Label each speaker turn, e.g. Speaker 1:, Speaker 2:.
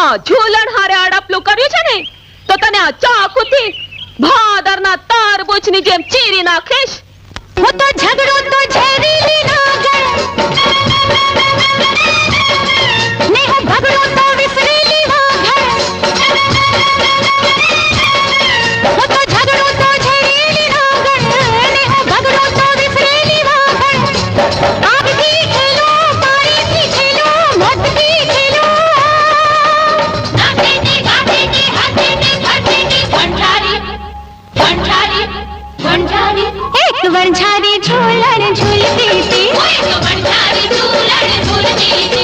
Speaker 1: આ ઝૂલણ હારે આડાપલું કર્યું છે ને તો તને આ ચાકુથી ભાદરના તરબૂચની જેમ ચીરી નાખીશ.
Speaker 2: હું તો ઝઘડો તો ઝેરીલી નાગર ને હું ભગડો તો વિસરેલી વાઘર. હું તો ઝઘડો તો ઝેરીલી નાગર ને હું ભગડો તો વિસરેલી વાઘર. આગથી ખેલો, પાણીથી ખેલો, મોતથી ખેલો. નાખીથી ગાંઠીથી હાથીથી ફાટીથી વંઠારી વંઠારી વંઠારી. एक वंझारी झूलन झूलती थी, एक वंझारी झूलन झूलती थी.